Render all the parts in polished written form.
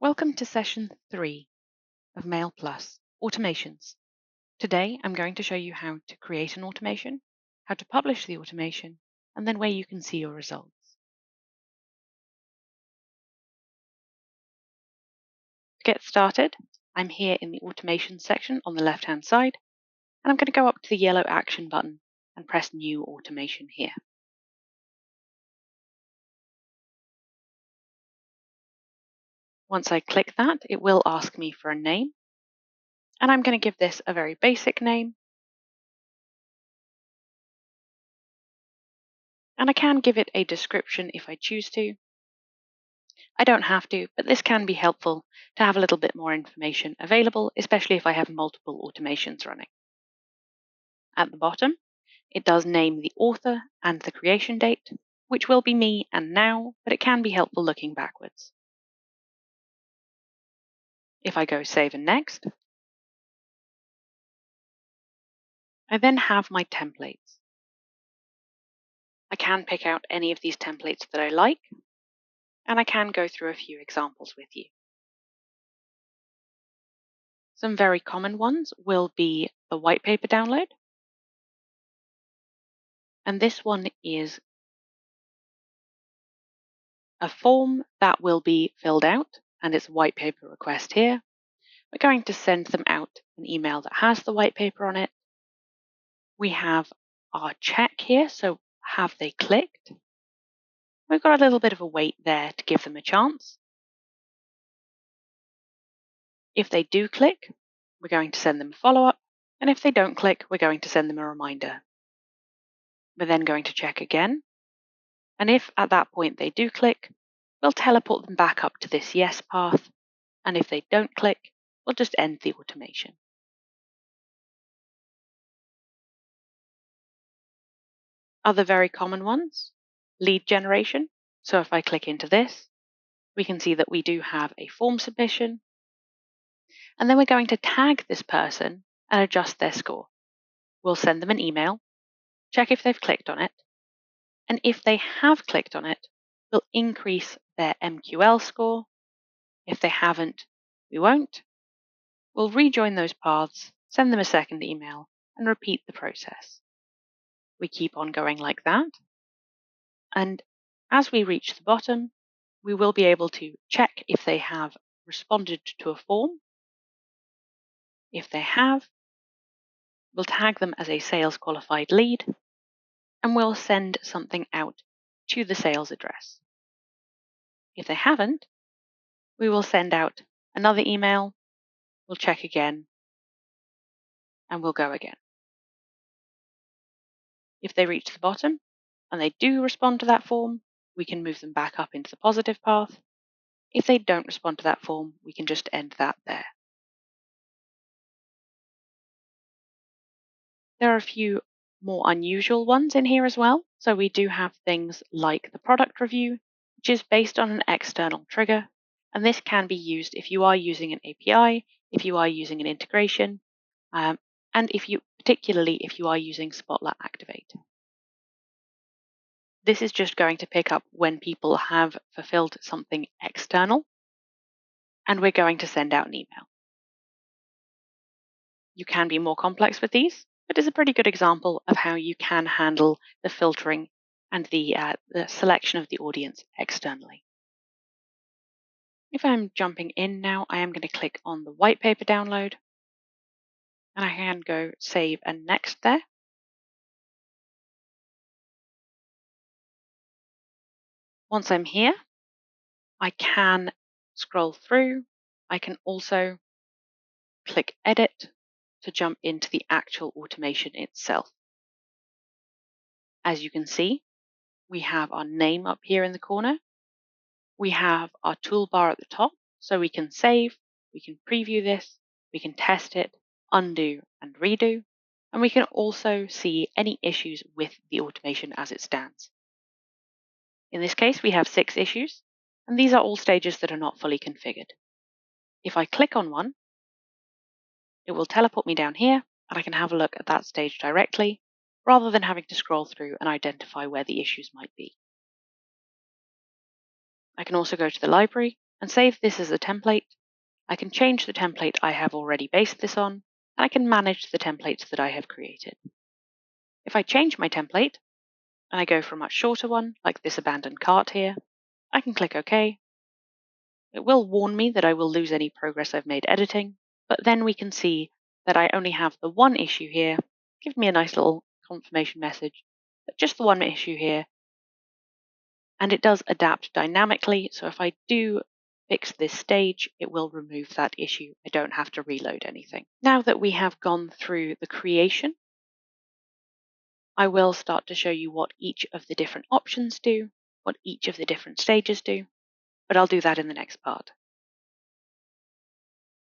Welcome to session 3 of Mail Plus Automations. Today I'm going to show you how to create an automation, how to publish the automation, and then where you can see your results. To get started, I'm here in the automation section on the left-hand side, and I'm going to go up to the yellow action button and press New Automation here. Once I click that, it will ask me for a name, and I'm going to give this a very basic name. And I can give it a description if I choose to. I don't have to, but this can be helpful to have a little bit more information available, especially if I have multiple automations running. At the bottom, it does name the author and the creation date, which will be me and now, but it can be helpful looking backwards. If I go Save and Next, I then have my templates. I can pick out any of these templates that I like, and I can go through a few examples with you. Some very common ones will be the white paper download, and this one is a form that will be filled out, and it's a white paper request here. We're going to send them out an email that has the white paper on it. We have our check here, so have they clicked? We've got a little bit of a wait there to give them a chance. If they do click, we're going to send them a follow-up, and if they don't click, we're going to send them a reminder. We're then going to check again, and if at that point they do click, we'll teleport them back up to this yes path, and if they don't click, we'll just end the automation. Other very common ones, lead generation. So if I click into this, we can see that we do have a form submission, and then we're going to tag this person and adjust their score. We'll send them an email, check if they've clicked on it, and if they have clicked on it, we'll increase their MQL score. If they haven't, we won't. We'll rejoin those paths, send them a second email, and repeat the process. We keep on going like that, and as we reach the bottom, we will be able to check if they have responded to a form. If they have, we'll tag them as a sales qualified lead, and we'll send something out to the sales address. If they haven't, we will send out another email, we'll check again, and we'll go again. If they reach the bottom and they do respond to that form, we can move them back up into the positive path. If they don't respond to that form, we can just end that there. There are a few more unusual ones in here as well. So we do have things like the product review, which is based on an external trigger. And this can be used if you are using an API, if you are using an integration, and particularly if you are using Spotler Activate. This is just going to pick up when people have fulfilled something external, and we're going to send out an email. You can be more complex with these, but it's a pretty good example of how you can handle the filtering and the selection of the audience externally. If I'm jumping in now, I am going to click on the white paper download, and I can go Save and Next there. Once I'm here, I can scroll through. I can also click Edit to jump into the actual automation itself. As you can see, we have our name up here in the corner. We have our toolbar at the top, so we can save, we can preview this, we can test it, undo and redo, and we can also see any issues with the automation as it stands. In this case, we have 6 issues, and these are all stages that are not fully configured. If I click on one, it will teleport me down here, and I can have a look at that stage directly, rather than having to scroll through and identify where the issues might be. I can also go to the library and save this as a template. I can change the template I have already based this on, and I can manage the templates that I have created. If I change my template, and I go for a much shorter one, like this abandoned cart here, I can click OK. It will warn me that I will lose any progress I've made editing, but then we can see that I only have the one issue here. Give me a nice little confirmation message, but just the one issue here, and it does adapt dynamically. So if I do fix this stage, it will remove that issue. I don't have to reload anything. Now that we have gone through the creation, I will start to show you what each of the different options do, what each of the different stages do, but I'll do that in the next part.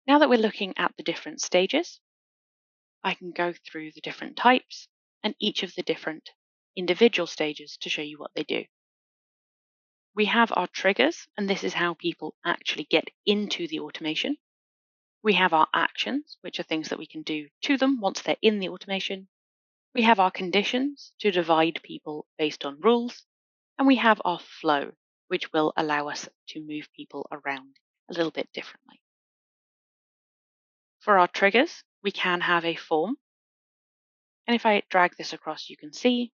Now that we're looking at the different stages, I can go through the different types and each of the different individual stages to show you what they do. We have our triggers, and this is how people actually get into the automation. We have our actions, which are things that we can do to them once they're in the automation. We have our conditions to divide people based on rules. And we have our flow, which will allow us to move people around a little bit differently. For our triggers, we can have a form. And if I drag this across, you can see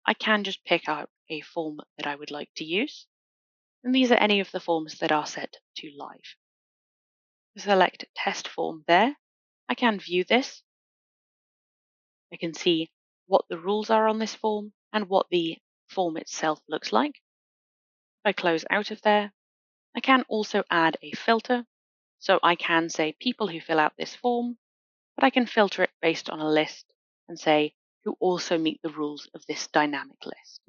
I can just pick out a form that I would like to use. And these are any of the forms that are set to live. Select test form there. I can view this. I can see what the rules are on this form and what the form itself looks like. If I close out of there, I can also add a filter. So I can say people who fill out this form, but I can filter it based on a list and say who also meet the rules of this dynamic list.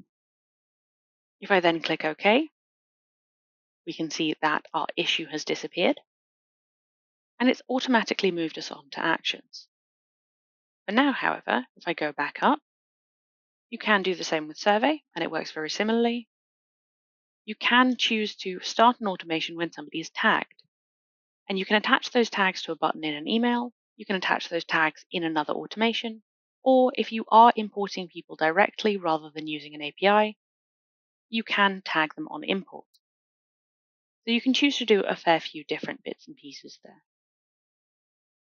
If I then click OK, we can see that our issue has disappeared and it's automatically moved us on to actions. For now, however, if I go back up, you can do the same with survey and it works very similarly. You can choose to start an automation when somebody is tagged, and you can attach those tags to a button in an email. You can attach those tags in another automation, or if you are importing people directly rather than using an API, you can tag them on import. So you can choose to do a fair few different bits and pieces there.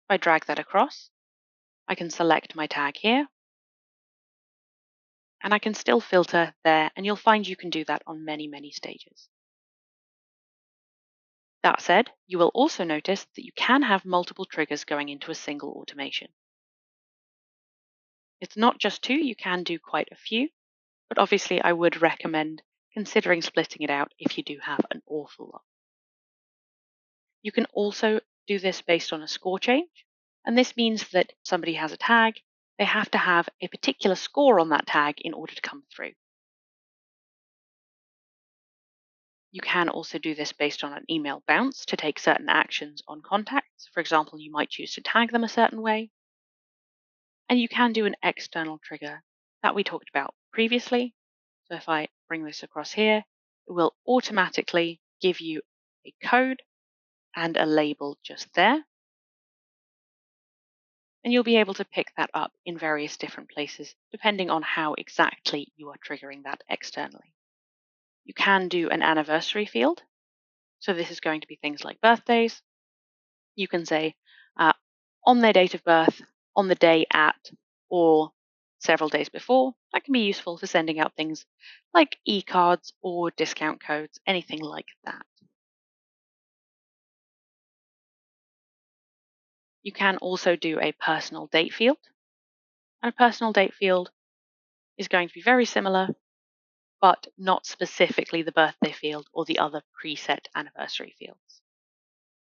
If I drag that across, I can select my tag here, and I can still filter there, and you'll find you can do that on many, many stages. That said, you will also notice that you can have multiple triggers going into a single automation. It's not just two, you can do quite a few, but obviously I would recommend considering splitting it out if you do have an awful lot. You can also do this based on a score change, and this means that somebody has a tag, they have to have a particular score on that tag in order to come through. You can also do this based on an email bounce to take certain actions on contacts. For example, you might choose to tag them a certain way. And you can do an external trigger that we talked about previously. So if I bring this across here, it will automatically give you a code and a label just there. And you'll be able to pick that up in various different places, depending on how exactly you are triggering that externally. You can do an anniversary field. So this is going to be things like birthdays. You can say on their date of birth, on the day at, or several days before. That can be useful for sending out things like e-cards or discount codes, anything like that. You can also do a personal date field. And a personal date field is going to be very similar, but not specifically the birthday field or the other preset anniversary fields.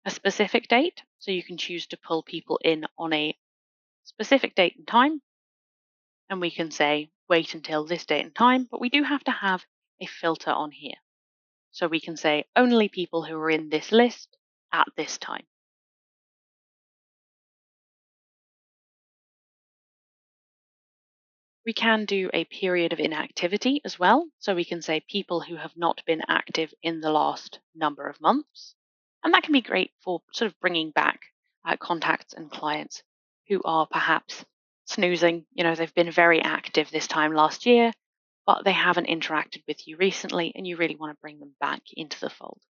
A specific date, so you can choose to pull people in on a specific date and time, and we can say wait until this date and time, but we do have to have a filter on here. So we can say only people who are in this list at this time. We can do a period of inactivity as well. So we can say people who have not been active in the last number of months. And that can be great for sort of bringing back contacts and clients who are perhaps snoozing. You know, they've been very active this time last year, but they haven't interacted with you recently and you really want to bring them back into the fold.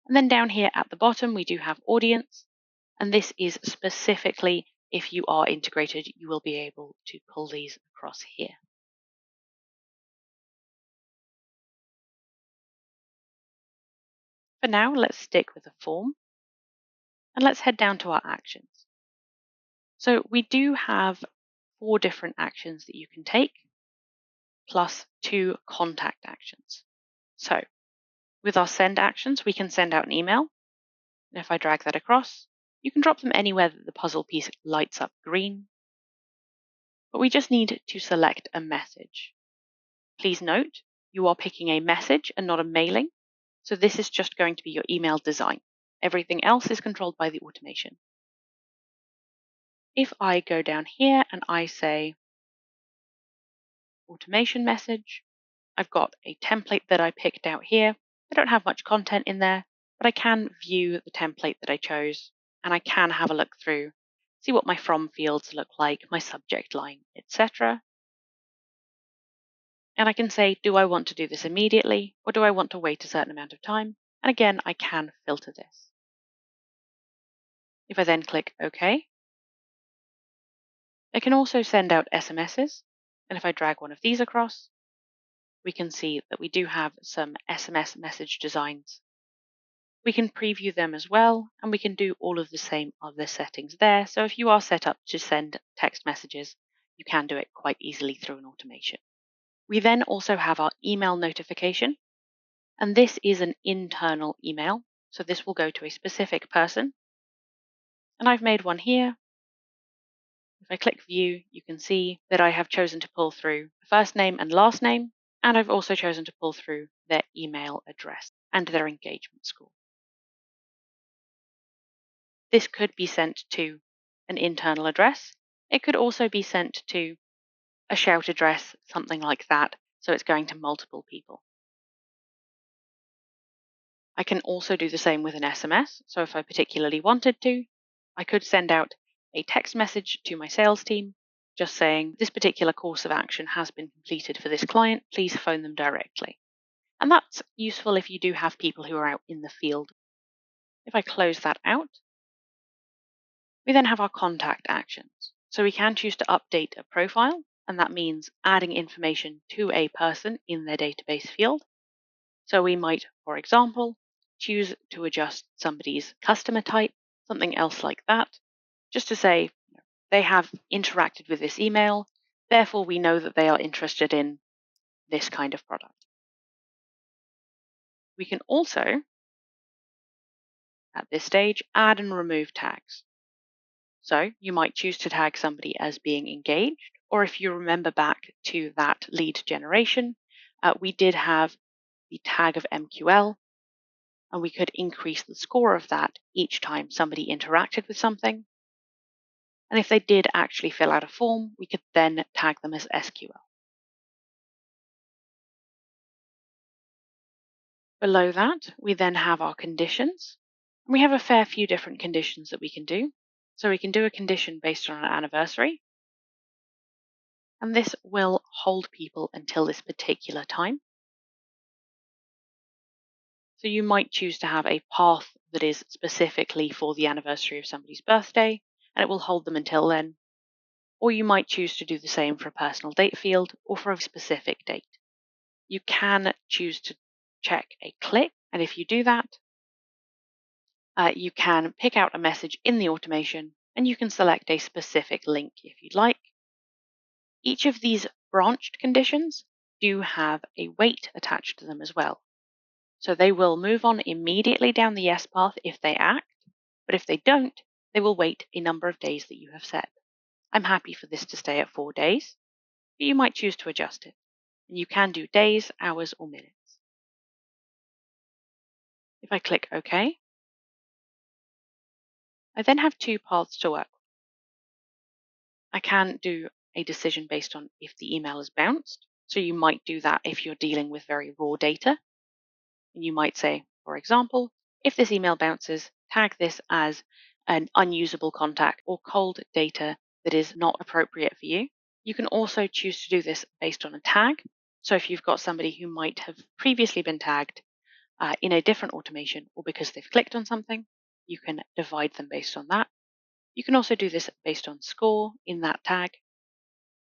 And then down here at the bottom, we do have audience. And this is specifically if you are integrated, you will be able to pull these across here. For now, let's stick with a form and let's head down to our actions. So we do have 4 different actions that you can take, plus 2 contact actions. So with our send actions, we can send out an email. And if I drag that across, you can drop them anywhere that the puzzle piece lights up green. But we just need to select a message. Please note, you are picking a message and not a mailing. So this is just going to be your email design. Everything else is controlled by the automation. If I go down here and I say automation message, I've got a template that I picked out here. I don't have much content in there, but I can view the template that I chose and I can have a look through, see what my from fields look like, my subject line, etc. And I can say, do I want to do this immediately or do I want to wait a certain amount of time? And again, I can filter this. If I then click OK, I can also send out SMSs. And if I drag one of these across, we can see that we do have some SMS message designs. We can preview them as well, and we can do all of the same other settings there. So if you are set up to send text messages, you can do it quite easily through an automation. We then also have our email notification, and this is an internal email. So this will go to a specific person. And I've made one here. If I click view, you can see that I have chosen to pull through the first name and last name, and I've also chosen to pull through their email address and their engagement score. This could be sent to an internal address. It could also be sent to a shout address, something like that, so it's going to multiple people. I can also do the same with an SMS. So if I particularly wanted to, I could send out a text message to my sales team just saying this particular course of action has been completed for this client. Please phone them directly. And that's useful if you do have people who are out in the field. If I close that out, we then have our contact actions. So we can choose to update a profile, and that means adding information to a person in their database field. So we might, for example, choose to adjust somebody's customer type, something else like that, just to say they have interacted with this email, therefore we know that they are interested in this kind of product. We can also, at this stage, add and remove tags. So you might choose to tag somebody as being engaged, or if you remember back to that lead generation, we did have the tag of MQL, and we could increase the score of that each time somebody interacted with something. And if they did actually fill out a form, we could then tag them as SQL. Below that, we then have our conditions. And we have a fair few different conditions that we can do. So we can do a condition based on an anniversary. And this will hold people until this particular time. So you might choose to have a path that is specifically for the anniversary of somebody's birthday, and it will hold them until then. Or you might choose to do the same for a personal date field or for a specific date. You can choose to check a click, and if you do that, you can pick out a message in the automation and you can select a specific link if you'd like. Each of these branched conditions do have a weight attached to them as well. So they will move on immediately down the yes path if they act, but if they don't, they will wait a number of days that you have set. I'm happy for this to stay at 4 days, but you might choose to adjust it. And you can do days, hours, or minutes. If I click OK, I then have 2 paths to work with. I can do a decision based on if the email is bounced. So you might do that if you're dealing with very raw data. And you might say, for example, if this email bounces, tag this as an unusable contact or cold data that is not appropriate for you. You can also choose to do this based on a tag. So if you've got somebody who might have previously been tagged in a different automation or because they've clicked on something, you can divide them based on that. You can also do this based on score in that tag,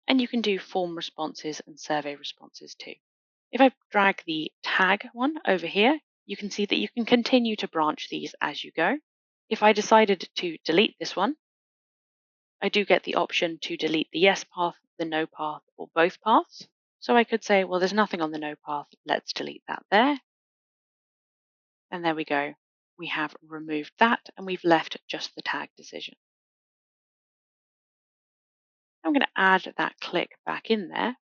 and you can do form responses and survey responses too. If I drag the tag one over here, you can see that you can continue to branch these as you go. If I decided to delete this one, I do get the option to delete the yes path, the no path, or both paths. So I could say, well, there's nothing on the no path, let's delete that there. And there we go. We have removed that and we've left just the tag decision. I'm going to add that click back in there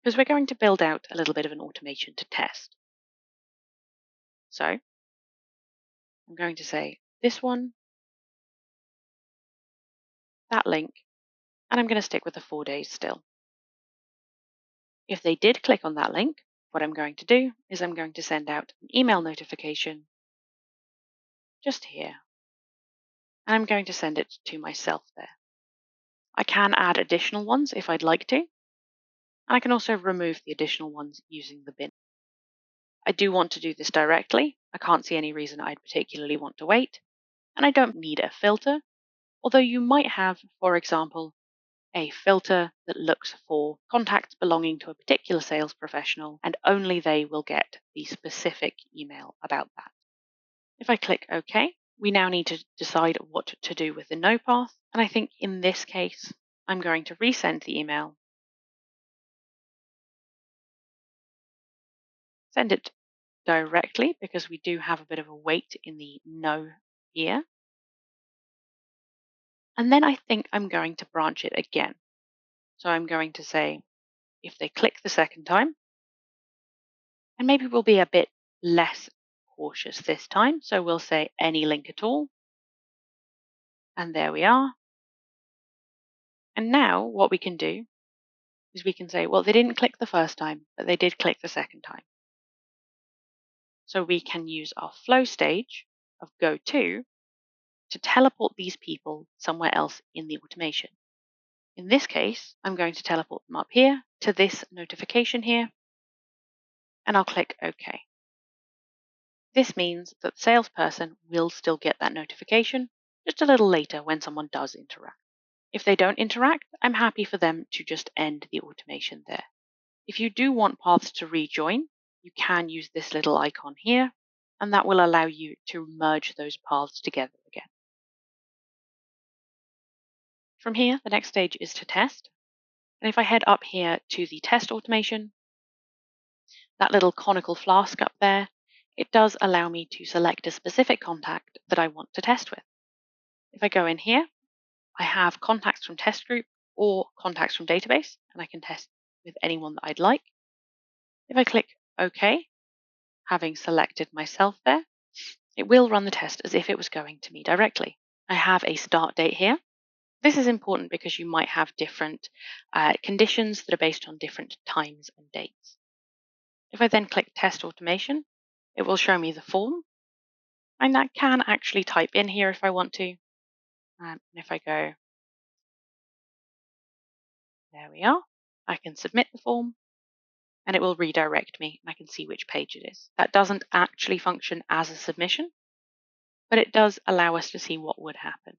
because we're going to build out a little bit of an automation to test. So I'm going to say this one, that link, and I'm going to stick with the 4 days still. If they did click on that link, what I'm going to do is I'm going to send out an email notification just here. And I'm going to send it to myself there. I can add additional ones if I'd like to. And I can also remove the additional ones using the bin. I do want to do this directly. I can't see any reason I'd particularly want to wait. And I don't need a filter, although you might have, for example, a filter that looks for contacts belonging to a particular sales professional, and only they will get the specific email about that. If I click OK, we now need to decide what to do with the no path. And I think in this case, I'm going to resend the email, send it directly because we do have a bit of a weight in the no here. And then I think I'm going to branch it again. So I'm going to say, if they click the second time, and maybe we'll be a bit less cautious this time. So we'll say any link at all. And there we are. And now what we can do is we can say, well, they didn't click the first time, but they did click the second time. So we can use our flow stage of go to teleport these people somewhere else in the automation. In this case, I'm going to teleport them up here to this notification here, and I'll click OK. This means that the salesperson will still get that notification just a little later when someone does interact. If they don't interact, I'm happy for them to just end the automation there. If you do want paths to rejoin, you can use this little icon here, and that will allow you to merge those paths together again. From here, the next stage is to test. And if I head up here to the test automation, that little conical flask up there, it does allow me to select a specific contact that I want to test with. If I go in here, I have contacts from test group or contacts from database, and I can test with anyone that I'd like. If I click OK, having selected myself there, it will run the test as if it was going to me directly. I have a start date here. This is important because you might have different conditions that are based on different times and dates. If I then click Test Automation, it will show me the form. And I can actually type in here if I want to. And if I go, there we are, I can submit the form and it will redirect me and I can see which page it is. That doesn't actually function as a submission, but it does allow us to see what would happen.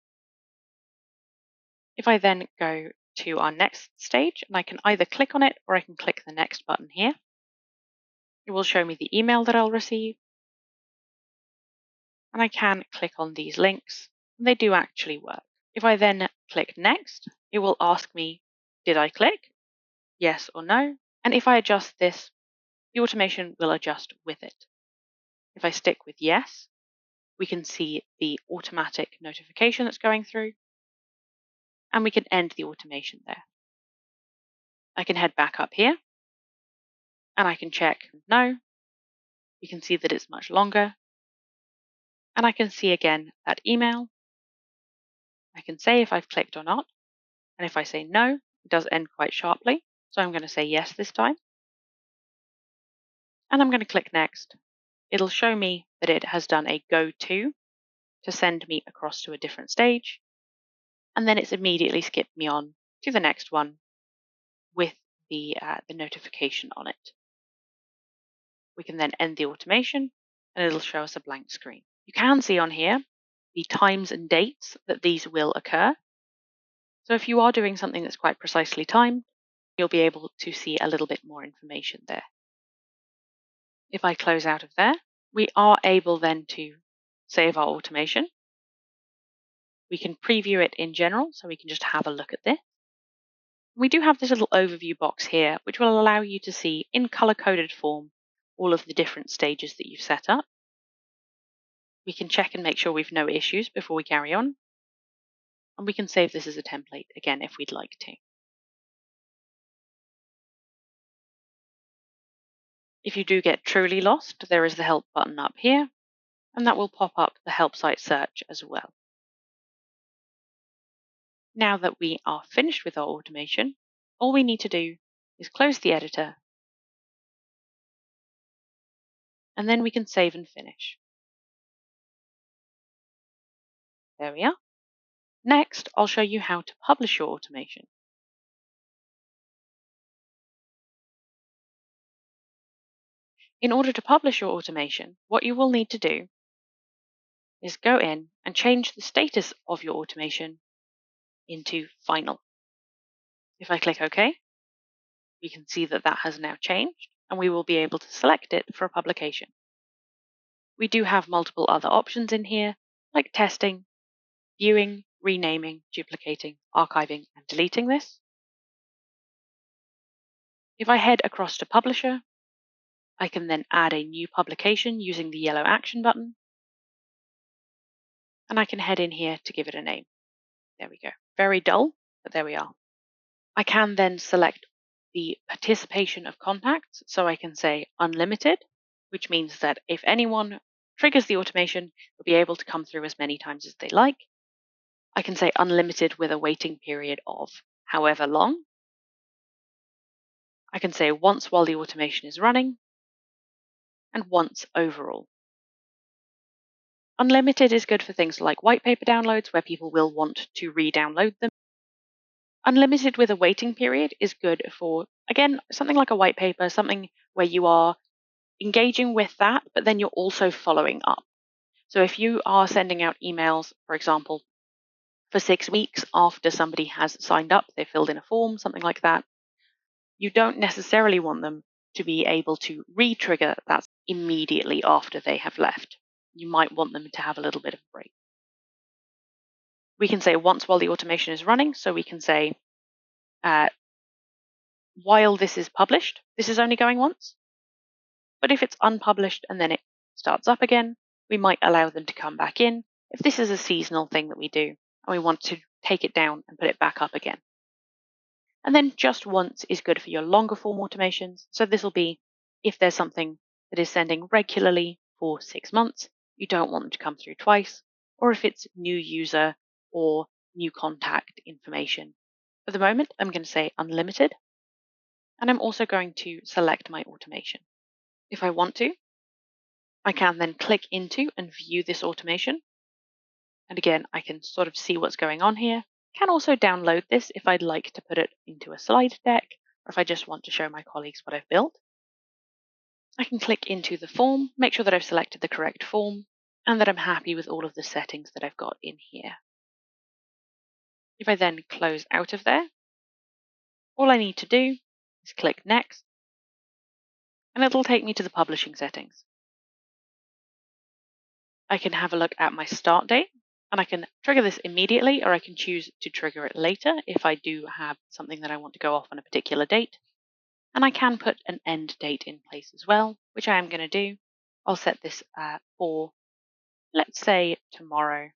If I then go to our next stage, and I can either click on it or I can click the next button here, it will show me the email that I'll receive. And I can click on these links, and they do actually work. If I then click next, it will ask me, did I click? Yes or no? And if I adjust this, the automation will adjust with it. If I stick with yes, we can see the automatic notification that's going through, and we can end the automation there. I can head back up here, and I can check no. You can see that it's much longer. And I can see again that email. I can say if I've clicked or not. And if I say no, it does end quite sharply. So I'm going to say yes this time. And I'm going to click next. It'll show me that it has done a go to send me across to a different stage. And then it's immediately skipped me on to the next one with the notification on it. We can then end the automation and it'll show us a blank screen. You can see on here the times and dates that these will occur. So if you are doing something that's quite precisely timed, you'll be able to see a little bit more information there. If I close out of there, we are able then to save our automation. We can preview it in general, so we can just have a look at this. We do have this little overview box here, which will allow you to see in color-coded form all of the different stages that you've set up. We can check and make sure we've no issues before we carry on. And we can save this as a template again if we'd like to. If you do get truly lost, there is the help button up here, and that will pop up the help site search as well. Now that we are finished with our automation, all we need to do is close the editor, and then we can save and finish. There we are. Next, I'll show you how to publish your automation. In order to publish your automation, what you will need to do is go in and change the status of your automation into final. If I click OK, we can see that that has now changed, and we will be able to select it for a publication. We do have multiple other options in here, like testing, viewing, renaming, duplicating, archiving, and deleting this. If I head across to Publisher, I can then add a new publication using the yellow action button, and I can head in here to give it a name. There we go. Very dull, but there we are. I can then select the participation of contacts, so I can say unlimited, which means that if anyone triggers the automation, they'll be able to come through as many times as they like. I can say unlimited with a waiting period of however long. I can say once while the automation is running, and once overall. Unlimited is good for things like white paper downloads, where people will want to re-download them. Unlimited with a waiting period is good for, again, something like a white paper, something where you are engaging with that, but then you're also following up. So if you are sending out emails, for example, for 6 weeks after somebody has signed up, they filled in a form, something like that, you don't necessarily want them to be able to re-trigger that immediately after they have left. You might want them to have a little bit of a break. We can say once while the automation is running, so we can say while this is published, this is only going once. But if it's unpublished and then it starts up again, we might allow them to come back in if this is a seasonal thing that we do and we want to take it down and put it back up again. And then just once is good for your longer form automations. So this will be if there's something that is sending regularly for 6 months, you don't want them to come through twice, or if it's new user or new contact information. For the moment, I'm going to say unlimited, and I'm also going to select my automation. If I want to, I can then click into and view this automation. And again, I can sort of see what's going on here. I can also download this if I'd like to put it into a slide deck, or if I just want to show my colleagues what I've built. I can click into the form, make sure that I've selected the correct form, and that I'm happy with all of the settings that I've got in here. If I then close out of there, all I need to do is click Next, and it'll take me to the publishing settings. I can have a look at my start date, and I can trigger this immediately, or I can choose to trigger it later if I do have something that I want to go off on a particular date. And I can put an end date in place as well, which I am going to do. I'll set this for, let's say, tomorrow,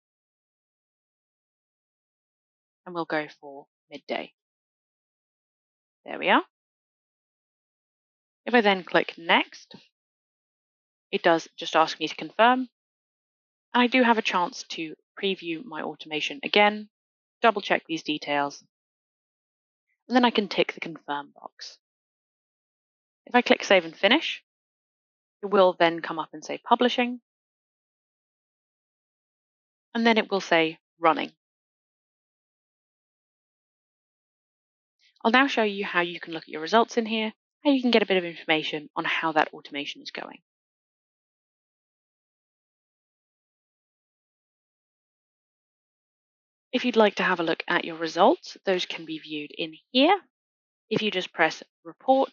and we'll go for midday. There we are. If I then click Next, it does just ask me to confirm. And I do have a chance to preview my automation again, double check these details, and then I can tick the confirm box. If I click Save and Finish, it will then come up and say Publishing, and then it will say Running. I'll now show you how you can look at your results in here, how you can get a bit of information on how that automation is going. If you'd like to have a look at your results, those can be viewed in here. If you just press Report,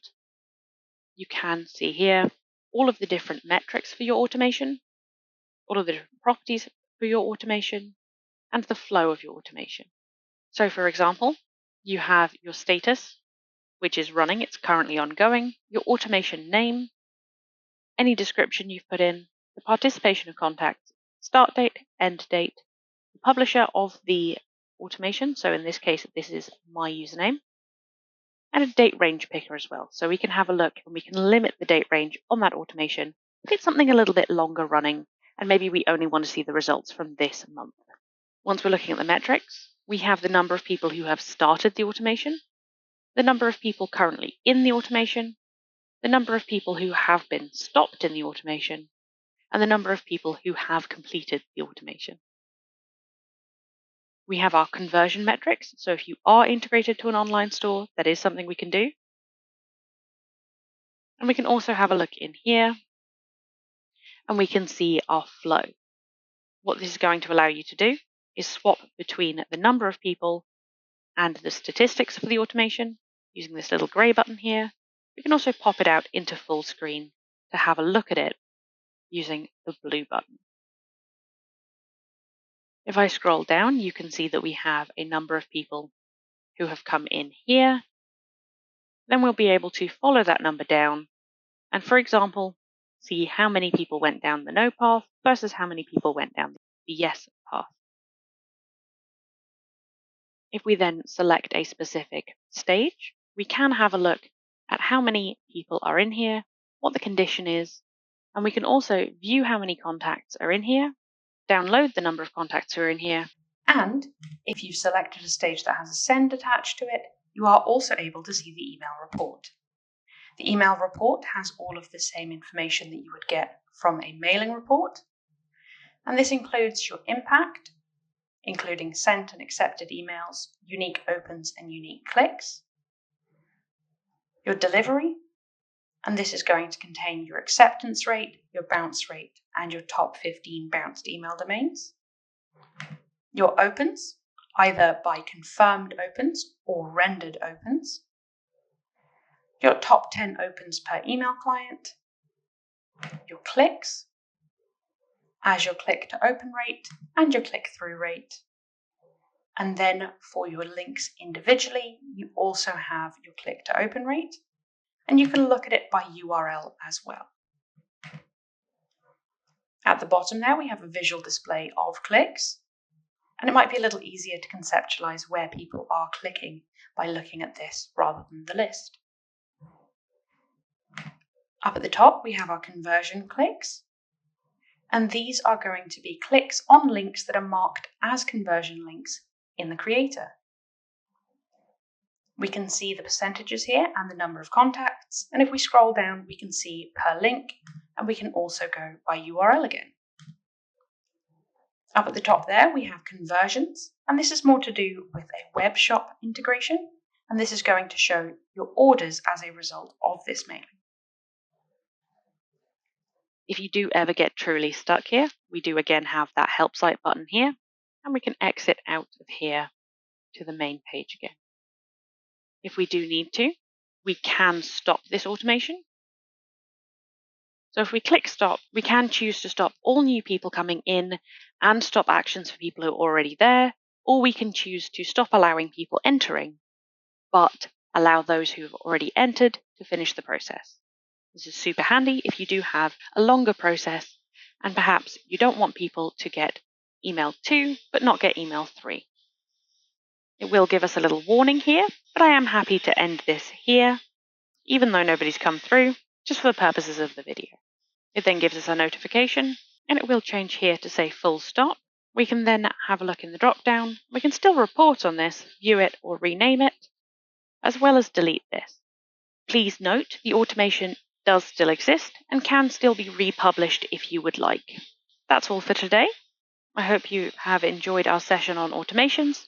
you can see here all of the different metrics for your automation, all of the different properties for your automation, and the flow of your automation. So for example, you have your status, which is running, it's currently ongoing, your automation name, any description you've put in, the participation of contacts, start date, end date, the publisher of the automation, so in this case, this is my username, and a date range picker as well. So we can have a look and we can limit the date range on that automation if it's something a little bit longer running, and maybe we only want to see the results from this month. Once we're looking at the metrics, we have the number of people who have started the automation, the number of people currently in the automation, the number of people who have been stopped in the automation, and the number of people who have completed the automation. We have our conversion metrics, so if you are integrated to an online store, that is something we can do. And we can also have a look in here, and we can see our flow. What this is going to allow you to do is swap between the number of people and the statistics for the automation using this little grey button here. We can also pop it out into full screen to have a look at it using the blue button. If I scroll down, you can see that we have a number of people who have come in here. Then we'll be able to follow that number down and, for example, see how many people went down the no path versus how many people went down the yes path. If we then select a specific stage, we can have a look at how many people are in here, what the condition is, and we can also view how many contacts are in here, download the number of contacts who are in here, and if you've selected a stage that has a send attached to it, you are also able to see the email report. The email report has all of the same information that you would get from a mailing report, and this includes your impact, including sent and accepted emails, unique opens and unique clicks, your delivery, and this is going to contain your acceptance rate, your bounce rate, and your top 15 bounced email domains, your opens, either by confirmed opens or rendered opens, your top 10 opens per email client, your clicks, as your click to open rate and your click-through rate. And then for your links individually, you also have your click to open rate, and you can look at it by URL as well. At the bottom there, we have a visual display of clicks, and it might be a little easier to conceptualize where people are clicking by looking at this rather than the list. Up at the top, we have our conversion clicks, and these are going to be clicks on links that are marked as conversion links in the creator. We can see the percentages here and the number of contacts, and if we scroll down, we can see per link, and we can also go by URL again. Up at the top there, we have conversions, and this is more to do with a web shop integration, and this is going to show your orders as a result of this mailing. If you do ever get truly stuck here, we do again have that help site button here, and we can exit out of here to the main page again. If we do need to, we can stop this automation. So if we click stop, we can choose to stop all new people coming in and stop actions for people who are already there, or we can choose to stop allowing people entering, but allow those who have already entered to finish the process. This is super handy if you do have a longer process and perhaps you don't want people to get email 2 but not get email 3. It will give us a little warning here, but I am happy to end this here, even though nobody's come through, just for the purposes of the video. It then gives us a notification, and it will change here to say full stop. We can then have a look in the drop down. We can still report on this, view it or rename it, as well as delete this. Please note the automation does still exist and can still be republished if you would like. That's all for today. I hope you have enjoyed our session on automations,